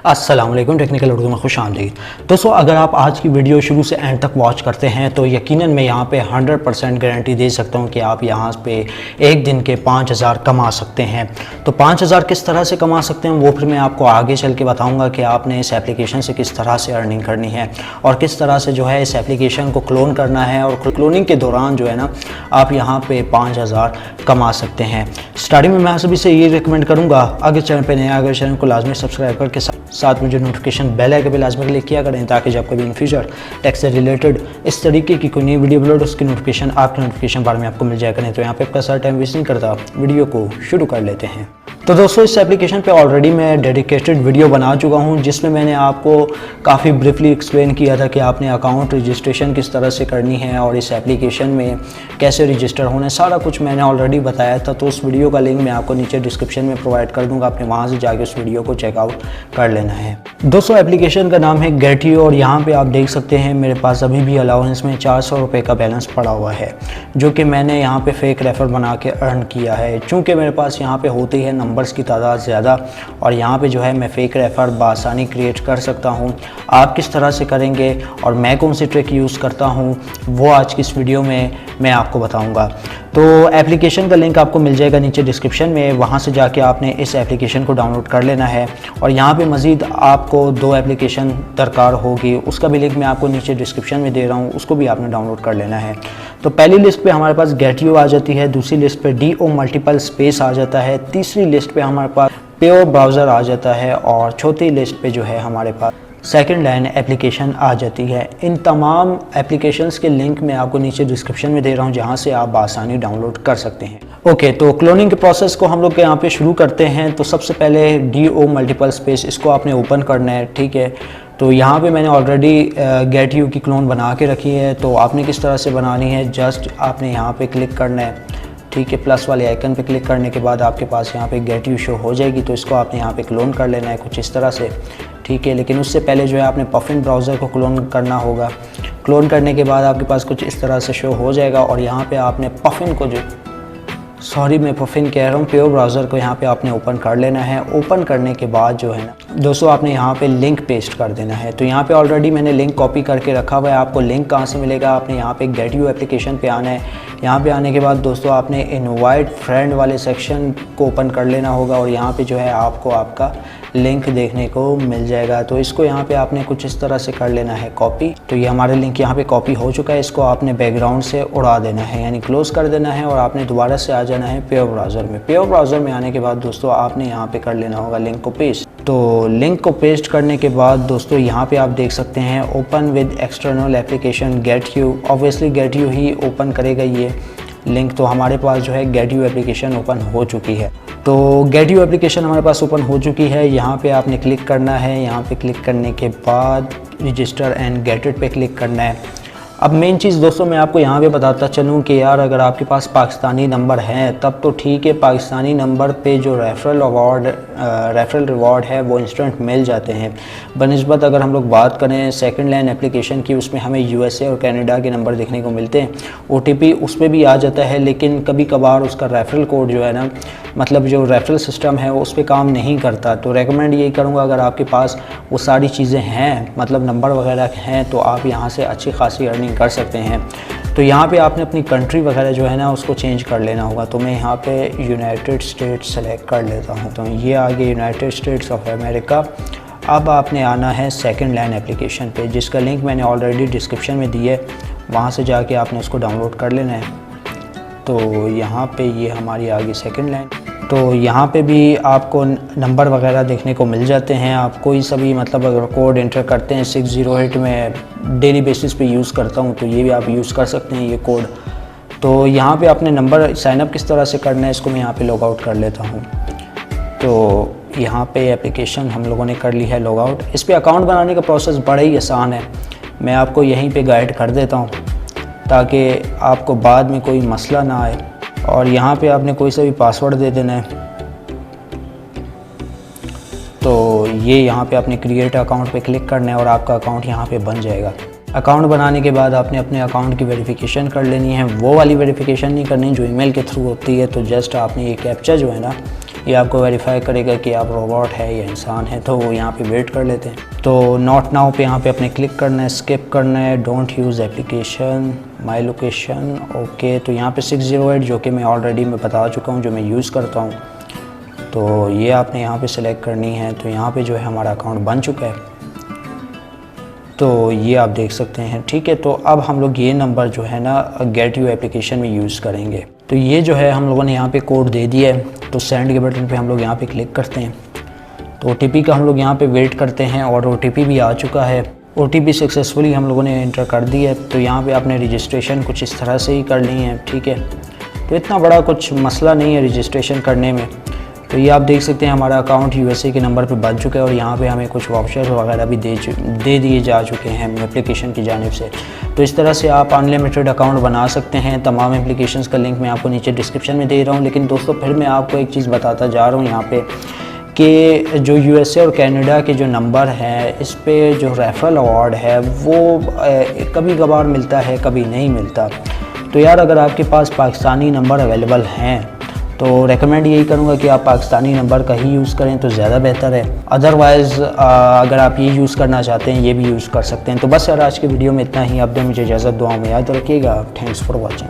अस्सलाम वालेकुम, टेक्निकल उर्दू में खुश आमदीद। दोस्तों, अगर आप आज की वीडियो शुरू से एंड तक वॉच करते हैं तो यकीनन मैं यहाँ पे 100% गारंटी दे सकता हूँ कि आप यहाँ पे एक दिन के 5000 कमा सकते हैं। तो 5000 किस तरह से कमा सकते हैं वो फिर मैं आपको आगे चल के बताऊँगा कि आपने इस एप्लीकेशन से किस तरह से अर्निंग करनी है और किस तरह से जो है इस एप्लीकेशन को क्लोन करना है, और क्लोनिंग के दौरान जो है ना आप यहाँ पे 5000 कमा सकते हैं। स्टार्टिंग में मैं आप सभी से ये रिकमेंड करूँगा, अगर चैनल पर नया अगर चैनल को लाजमी सब्सक्राइब करके साथ में जो नोटिफिकेशन बेल है कभी लाजमी क्लिक किया करें, ताकि जब कभी इन फ्यूचर टेक से रिलेटेड इस तरीके की कोई नई वीडियो अपलोड उसकी नोटिफिकेशन आपके नोटिफिकेशन बार में आपको मिल जाया करें। तो यहाँ पे आपका सारा टाइम वेस्ट नहीं करता, वीडियो को शुरू कर लेते हैं। तो दोस्तों, इस एप्लीकेशन पे ऑलरेडी मैं डेडिकेटेड वीडियो बना चुका हूँ जिसमें मैंने आपको काफ़ी ब्रीफली एक्सप्लेन किया था कि आपने अकाउंट रजिस्ट्रेशन किस तरह से करनी है और इस एप्लीकेशन में कैसे रजिस्टर होना है, सारा कुछ मैंने ऑलरेडी बताया था। तो उस वीडियो का लिंक मैं आपको नीचे डिस्क्रिप्शन में प्रोवाइड कर दूँगा, आपने वहाँ से जाके उस वीडियो को चेकआउट कर लेना है। दोस्तों, एप्लीकेशन का नाम है गेटियो और यहाँ पर आप देख सकते हैं मेरे पास अभी भी अलाउंस में 400 रुपये का बैलेंस पड़ा हुआ है, जो कि मैंने यहाँ पर फेक रेफर बना के अर्न किया है। चूँकि मेरे पास यहाँ पर होती है नंबर्स की तादाद ज़्यादा और यहाँ पे जो है मैं फ़ेक रेफ़र बआसानी क्रिएट कर सकता हूँ। आप किस तरह से करेंगे और मैं कौन सी ट्रिक यूज़ करता हूँ वो आज की इस वीडियो में मैं आपको बताऊँगा। तो एप्लीकेशन का लिंक आपको मिल जाएगा नीचे डिस्क्रिप्शन में, वहाँ से जाके आपने इस एप्लीकेशन को डाउनलोड कर लेना है। और यहाँ पे मज़ीद आपको 2 एप्लीकेशन दरकार होगी, उसका भी लिंक मैं आपको नीचे डिस्क्रिप्शन में दे रहा हूँ, उसको भी आपने डाउनलोड कर लेना है। तो पहली लिस्ट पे हमारे पास गेटियो आ जाती है, दूसरी लिस्ट पे DO मल्टीपल स्पेस आ जाता है, तीसरी लिस्ट पे हमारे पास प्योर ब्राउज़र आ जाता है और चौथी लिस्ट पे जो है हमारे पास सेकंड लाइन एप्लीकेशन आ जाती है। इन तमाम एप्लीकेशंस के लिंक मैं आपको नीचे डिस्क्रिप्शन में दे रहा हूँ, जहाँ से आप आसानी डाउनलोड कर सकते हैं। ओके, तो क्लोनिंग के प्रोसेस को हम लोग यहाँ पे शुरू करते हैं। तो सबसे पहले DO मल्टीपल स्पेस इसको आपने ओपन करना है, ठीक है। तो यहाँ पे मैंने ऑलरेडी गेटियो की क्लोन बना के रखी है। तो आपने किस तरह से बनानी है, जस्ट आपने यहाँ पे क्लिक करना है, ठीक है। प्लस वाले आइकन पे क्लिक करने के बाद आपके पास यहाँ पे गेटियो शो हो जाएगी। तो इसको आपने यहाँ पे क्लोन कर लेना है कुछ इस तरह से, ठीक है। लेकिन उससे पहले जो है आपने पफिन ब्राउज़र को क्लोन करना होगा। क्लोन करने के बाद आपके पास कुछ इस तरह से शो हो जाएगा और यहाँ पे आपने पफिन को मैं पफिन कह रहा हूँ, प्योर ब्राउज़र को यहाँ पे आपने ओपन कर लेना है। ओपन करने के बाद जो है ना दोस्तों, आपने यहाँ पे लिंक पेस्ट कर देना है। तो यहाँ पे ऑलरेडी मैंने लिंक कॉपी करके रखा हुआ है। आपको लिंक कहाँ से मिलेगा, आपने यहाँ पे गेटियो एप्लीकेशन पे आना है। यहाँ पे आने के बाद दोस्तों आपने इनवाइट फ्रेंड वाले सेक्शन को ओपन कर लेना होगा और यहाँ पे जो है आपको आपका लिंक देखने को मिल जाएगा। तो इसको यहाँ पे आपने कुछ इस तरह से कर लेना है कॉपी। तो ये हमारे लिंक यहाँ पे कॉपी हो चुका है, इसको आपने बैकग्राउंड से उड़ा देना है, यानी क्लोज़ कर देना है और आपने दोबारा से आ जाना है प्योर ब्राउज़र में। प्योर ब्राउज़र में आने के बाद दोस्तों आपने यहाँ पे कर लेना होगा लिंक को पेस्ट। तो लिंक को पेस्ट करने के बाद दोस्तों यहाँ पे आप देख सकते हैं ओपन विद एक्सटर्नल एप्लीकेशन गेटियो। ऑब्वियसली गेटियो ही ओपन करेगा ये लिंक। तो हमारे पास जो है गेटियो एप्लीकेशन ओपन हो चुकी है। तो गेटियो एप्लीकेशन हमारे पास ओपन हो चुकी है। यहाँ पे आपने क्लिक करना है, यहाँ पे क्लिक करने के बाद रजिस्टर एंड गेट इट पे क्लिक करना है। अब मेन चीज़ दोस्तों मैं आपको यहाँ पे बताता चलूँ कि यार अगर आपके पास पाकिस्तानी नंबर हैं तब तो ठीक है, पाकिस्तानी नंबर पे जो रेफरल रिवॉर्ड है वो इंस्टेंट मिल जाते हैं। बनिस्बत अगर हम लोग बात करें सेकंड लाइन एप्लीकेशन की, उसमें हमें USA और कनाडा के नंबर देखने को मिलते हैं। OTP उस पर भी आ जाता है, लेकिन कभी कभार उसका रेफरल कोड जो है ना, मतलब जो रेफरल सिस्टम है वो उस पर काम नहीं करता। तो रेकमेंड यही करूँगा, अगर आपके पास वो सारी चीज़ें हैं, मतलब नंबर वगैरह हैं, तो आप यहाँ से अच्छी खासी अर्निंग कर सकते हैं। तो यहाँ पे आपने अपनी कंट्री वगैरह जो है ना उसको चेंज कर लेना होगा। तो मैं यहाँ पे यूनाइटेड स्टेट्स सेलेक्ट कर लेता हूँ। तो ये आ गया यूनाइटेड स्टेट्स ऑफ अमेरिका। अब आपने आना है सेकंड लाइन एप्लीकेशन पे, जिसका लिंक मैंने ऑलरेडी डिस्क्रिप्शन में दी है, वहाँ से जाके आपने उसको डाउनलोड कर लेना है। तो यहाँ पे ये हमारी आ गई सेकंड लाइन। तो यहाँ पे भी आपको नंबर वगैरह देखने को मिल जाते हैं। आप कोई सा भी मतलब अगर कोड एंटर करते हैं, 608 में डेली बेसिस पे यूज़ करता हूँ, तो ये भी आप यूज़ कर सकते हैं ये कोड। तो यहाँ पे आपने नंबर साइनअप किस तरह से करना है, इसको मैं यहाँ पे लॉग आउट कर लेता हूँ। तो यहाँ पे एप्लीकेशन हम लोगों ने कर ली है लॉग आउट। इस पर अकाउंट बनाने का प्रोसेस बड़ा ही आसान है, मैं आपको यहीं पर गाइड कर देता हूँ ताकि आपको बाद में कोई मसला ना आए। और यहाँ पे आपने कोई सा भी पासवर्ड दे देना है। तो ये यहाँ पे आपने क्रिएट अकाउंट पे क्लिक करना है और आपका अकाउंट यहाँ पे बन जाएगा। अकाउंट बनाने के बाद आपने अपने अकाउंट की वेरिफिकेशन कर लेनी है। वो वाली वेरिफिकेशन नहीं करनी जो ईमेल के थ्रू होती है। तो जस्ट आपने ये कैप्चा जो है ना ये आपको वेरीफाई करेगा कि आप रोबोट है या इंसान है, तो वो यहाँ पे वेट कर लेते हैं। तो नॉट नाउ पे यहाँ पे अपने क्लिक करना है, स्किप करना है, don't use application, my location, okay. तो यहाँ पे 608 जो कि मैं ऑलरेडी मैं बता चुका हूँ जो मैं यूज़ करता हूँ, तो ये आपने यहाँ पे सिलेक्ट करनी है। तो यहाँ पे जो है हमारा अकाउंट बन चुका है, तो ये आप देख सकते हैं, ठीक है। तो अब हम लोग ये नंबर जो है ना गेट यू एप्लीकेशन में यूज़ करेंगे। तो ये जो है हम लोगों ने यहाँ पे कोड दे दिया है, तो सेंड के बटन पे हम लोग यहाँ पे क्लिक करते हैं। तो OTP का हम लोग यहाँ पे वेट करते हैं और OTP भी आ चुका है। OTP सक्सेसफुली हम लोगों ने एंटर कर दिया है। तो यहाँ पे आपने रजिस्ट्रेशन कुछ इस तरह से ही कर ली है, ठीक है। तो इतना बड़ा कुछ मसला नहीं है रजिस्ट्रेशन करने में। तो ये आप देख सकते हैं हमारा अकाउंट USA के नंबर पे बन चुका है और यहाँ पे हमें कुछ वाउचर वगैरह भी दे दिए जा चुके हैं एप्लीकेशन की जानिब से। तो इस तरह से आप अनलिमिटेड अकाउंट बना सकते हैं। तमाम एप्लीकेशंस का लिंक मैं आपको नीचे डिस्क्रिप्शन में दे रहा हूँ। लेकिन दोस्तों फिर मैं आपको एक चीज़ बताता जा रहा हूँ यहाँ पे कि जो USA और कनाडा के जो नंबर हैं, इस पे जो रेफरल अवार्ड है वो कभी कभार मिलता है, कभी नहीं मिलता। तो यार अगर आपके पास पाकिस्तानी नंबर अवेलेबल हैं तो रेकमेंड यही करूँगा कि आप पाकिस्तानी नंबर का ही यूज़ करें तो ज़्यादा बेहतर है। अदरवाइज़ अगर आप ये यूज़ करना चाहते हैं ये भी यूज़ कर सकते हैं। तो बस यार आज की वीडियो में इतना ही। अब दे मुझे इजाज़त, दुआओं में याद रखिएगा। Thanks for watching.